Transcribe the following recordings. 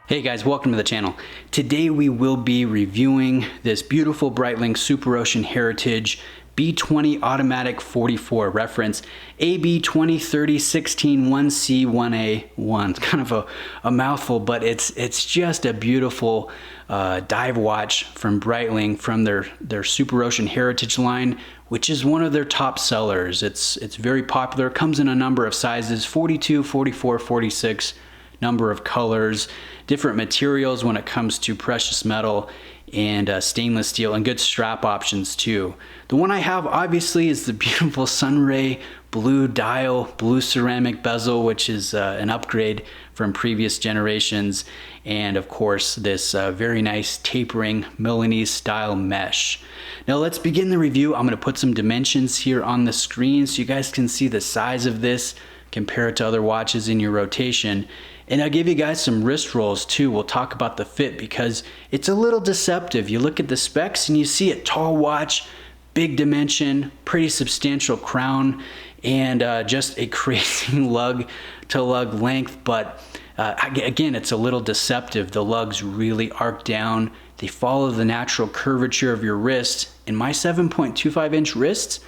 Hey guys, welcome to the channel. Today we will be reviewing this beautiful Breitling Superocean Heritage B20 Automatic 44 reference AB20 30 16 1C 1A 1. It's kind of a mouthful, but it's just a beautiful dive watch from Breitling from their Superocean Heritage line, which is one of their top sellers. It's very popular. It comes in a number of sizes: 42, 44, 46. Number of colors, different materials when it comes to precious metal and stainless steel, and good strap options too. The one I have obviously is the beautiful Sunray blue dial, blue ceramic bezel, which is an upgrade from previous generations, and of course this very nice tapering Milanese style mesh. Now let's begin the review. I'm going to put some dimensions here on the screen so you guys can see the size of this, compare it to other watches in your rotation. And I'll give you guys some wrist rolls too. We'll talk about the fit because it's a little deceptive. You look at the specs and you see a tall watch, big dimension, pretty substantial crown, and just a crazy lug to lug length. But again, it's a little deceptive. The lugs really arc down. They follow the natural curvature of your wrist. In my 7.25 inch wrists,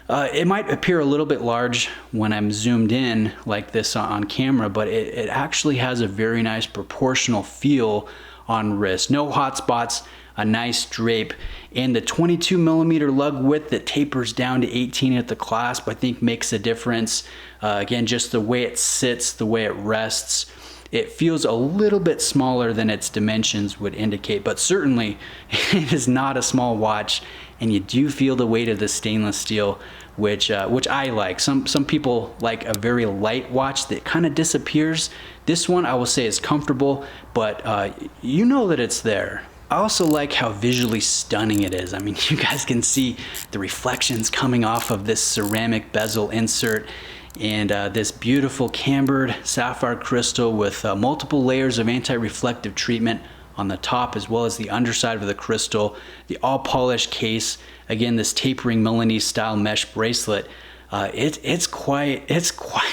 it might appear a little bit large when I'm zoomed in like this on camera, but it actually has a very nice proportional feel on wrist. No hot spots, a nice drape, and the 22 millimeter lug width that tapers down to 18 at the clasp, I think makes a difference. Again, just the way it sits, the way it rests, it feels a little bit smaller than its dimensions would indicate, but certainly it is not a small watch, and you do feel the weight of the stainless steel, which I like. Some people like a very light watch that kind of disappears. This one I will say is comfortable, but you know that it's there. I also like how visually stunning it is. I mean, you guys can see the reflections coming off of this ceramic bezel insert, and this beautiful cambered sapphire crystal with multiple layers of anti-reflective treatment on the top as well as the underside of the crystal, the all polished case, again this tapering Milanese style mesh bracelet. It's quite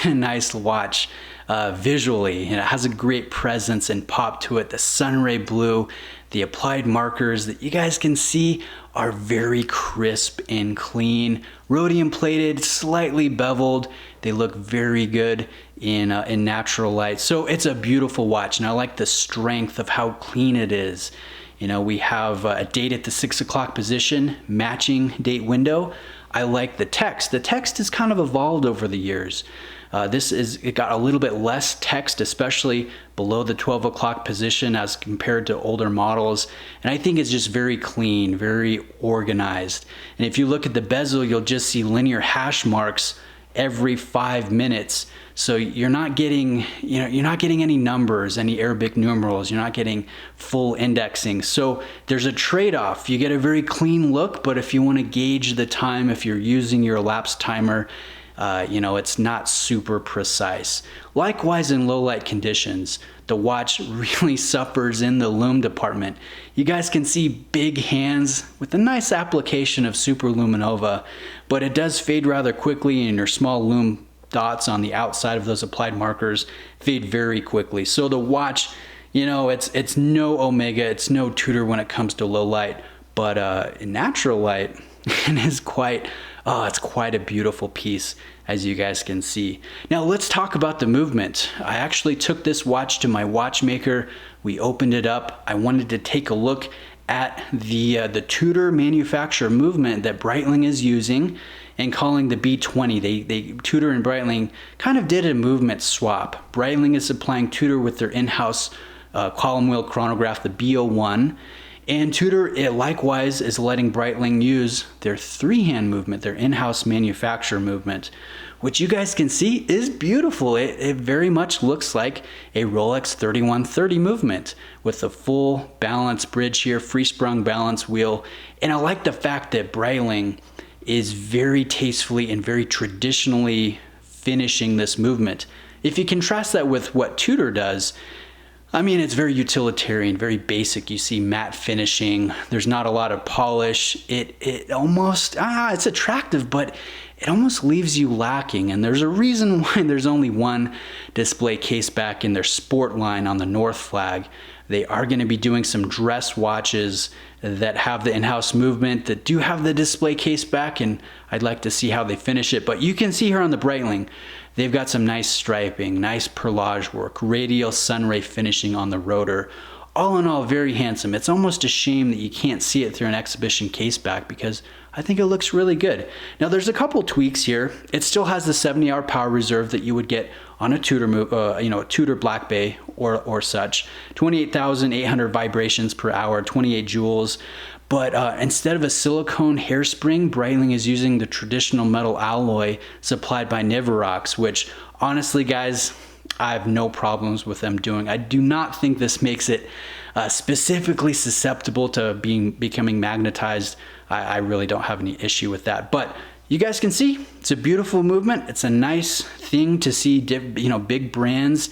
a nice watch visually, and it has a great presence and pop to it. The Sunray blue, the applied markers that you guys can see are very crisp and clean, rhodium plated, slightly beveled. They look very good in natural light. So it's a beautiful watch, and I like the strength of how clean it is. You know, we have a date at the 6 o'clock position, matching date window. I like the text. The text has kind of evolved over the years. It got a little bit less text, especially below the 12 o'clock position as compared to older models. And I think it's just very clean, very organized. And if you look at the bezel, you'll just see linear hash marks every 5 minutes. So you're not getting, you're not getting any numbers, any Arabic numerals. You're not getting full indexing. So there's a trade-off. You get a very clean look, but if you want to gauge the time, if you're using your elapsed timer, it's not super precise. Likewise, in low light conditions, the watch really suffers in the lume department. You guys can see big hands with a nice application of super luminova, but it does fade rather quickly, and your small lume dots on the outside of those applied markers fade very quickly. So the watch, it's no Omega, it's no Tudor when it comes to low light, but in natural light, it's quite a beautiful piece, as you guys can see. Now let's talk about the movement. I actually took this watch to my watchmaker. We opened it up. I wanted to take a look at the Tudor manufacturer movement that Breitling is using and calling the B20. Tudor and Breitling kind of did a movement swap. Breitling is supplying Tudor with their in-house column wheel chronograph, the B01. And Tudor, it likewise is letting Breitling use their three-hand movement, their in-house manufacturer movement, which you guys can see is beautiful. It very much looks like a Rolex 3130 movement with a full balance bridge here, free-sprung balance wheel. And I like the fact that Breitling is very tastefully and very traditionally finishing this movement. If you contrast that with what Tudor does, I mean, it's very utilitarian, very basic. You see matte finishing. There's not a lot of polish. It almost, it's attractive, but it almost leaves you lacking. And there's a reason why there's only one display case back in their sport line on the North flag. They are going to be doing some dress watches that have the in-house movement, that do have the display case back, and I'd like to see how they finish it. But you can see here on the Breitling, they've got some nice striping, nice perlage work, radial Sunray finishing on the rotor. All in all, very handsome. It's almost a shame that you can't see it through an exhibition case back, because I think it looks really good. Now there's a couple tweaks here. It still has the 70-hour power reserve that you would get on a Tudor, a Tudor Black Bay or such. 28,800 vibrations per hour, 28 joules. But instead of a silicone hairspring, Breitling is using the traditional metal alloy supplied by Niverox, which honestly, guys, I have no problems with them doing. I do not think this makes it specifically susceptible to becoming magnetized. I really don't have any issue with that. But you guys can see, it's a beautiful movement. It's a nice thing to see, big brands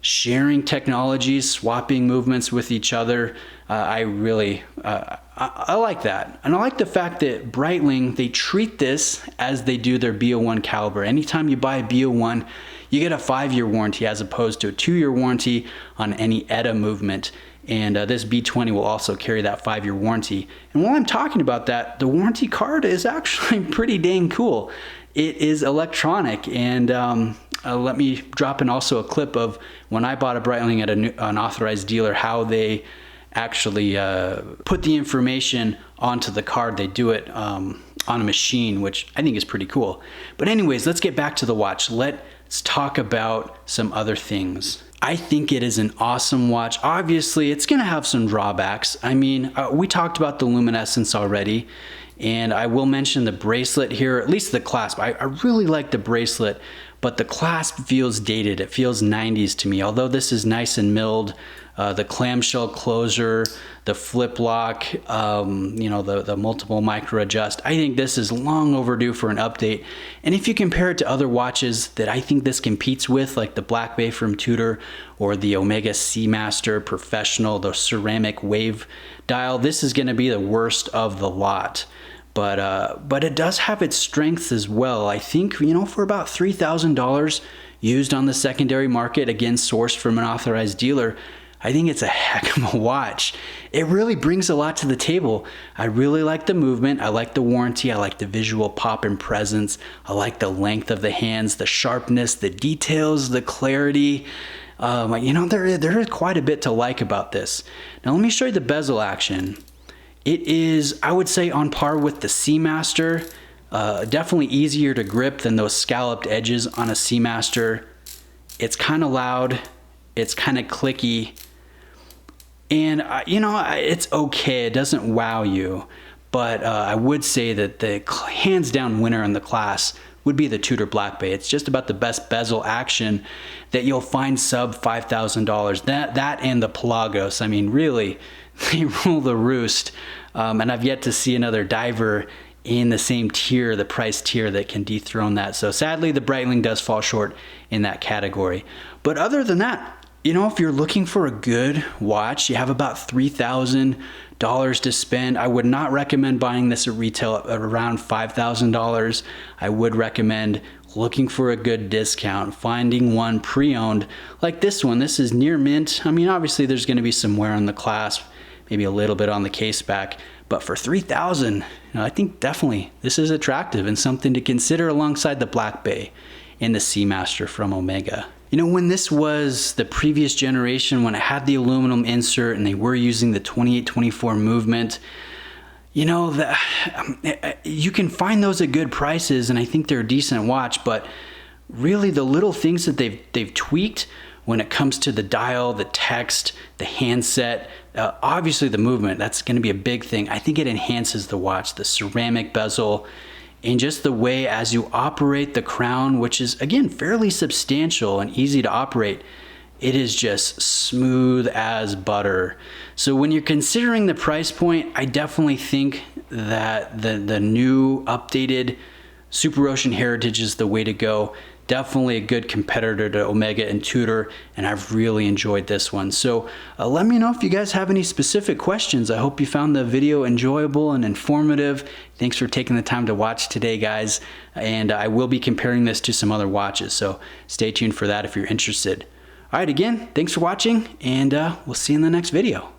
sharing technologies, swapping movements with each other. I really, I like that. And I like the fact that Breitling, they treat this as they do their B01 caliber. Anytime you buy a B01, you get a 5-year warranty as opposed to a 2-year warranty on any ETA movement. And this B20 will also carry that 5-year warranty. And while I'm talking about that, the warranty card is actually pretty dang cool. It is electronic, and let me drop in also a clip of when I bought a Breitling at an authorized dealer, how they actually put the information onto the card. They do it on a machine, which I think is pretty cool. But anyways, let's get back to the watch. Let's talk about some other things. I think it is an awesome watch. Obviously, it's going to have some drawbacks. I mean, we talked about the luminescence already, and I will mention the bracelet here, at least the clasp. I really like the bracelet, but the clasp feels dated. It feels 90s to me, although this is nice and milled. The clamshell closure, the flip lock, the multiple micro adjust. I think this is long overdue for an update. And if you compare it to other watches that I think this competes with, like the Black Bay from Tudor or the Omega Seamaster Professional, the ceramic wave dial, this is going to be the worst of the lot. But it does have its strengths as well. I think, for about $3,000 used on the secondary market, again, sourced from an authorized dealer, I think it's a heck of a watch. It really brings a lot to the table. I really like the movement. I like the warranty. I like the visual pop and presence. I like the length of the hands, the sharpness, the details, the clarity. There is quite a bit to like about this. Now let me show you the bezel action. It is, I would say, on par with the Seamaster. Definitely easier to grip than those scalloped edges on a Seamaster. It's kind of loud. It's kind of clicky. And, it's okay. It doesn't wow you. But I would say that the hands down winner in the class would be the Tudor Black Bay. It's just about the best bezel action that you'll find sub $5,000. That and the Pelagos. I mean, really, they rule the roost. And I've yet to see another diver in the same tier, the price tier, that can dethrone that. So sadly, the Breitling does fall short in that category. But other than that, if you're looking for a good watch, you have about $3,000 to spend. I would not recommend buying this at retail at around $5,000. I would recommend looking for a good discount, finding one pre-owned like this one. This is near mint. I mean, obviously there's going to be some wear on the clasp, maybe a little bit on the case back, but for $3,000, I think definitely this is attractive and something to consider alongside the Black Bay and the Seamaster from Omega. When this was the previous generation, when it had the aluminum insert and they were using the 2824 movement, you can find those at good prices, and I think they're a decent watch. But really, the little things that they've tweaked when it comes to the dial, the text, the handset, obviously the movement, that's going to be a big thing. I think it enhances the watch, the ceramic bezel, and just the way as you operate the crown, which is, again, fairly substantial and easy to operate, it is just smooth as butter. So when you're considering the price point, I definitely think that the new updated Superocean Heritage is the way to go. definitely a good competitor to Omega and Tudor, and I've really enjoyed this one. So let me know if you guys have any specific questions. I hope you found the video enjoyable and informative. Thanks for taking the time to watch today, guys, and I will be comparing this to some other watches, so stay tuned for that if you're interested. All right, again, thanks for watching, and we'll see you in the next video.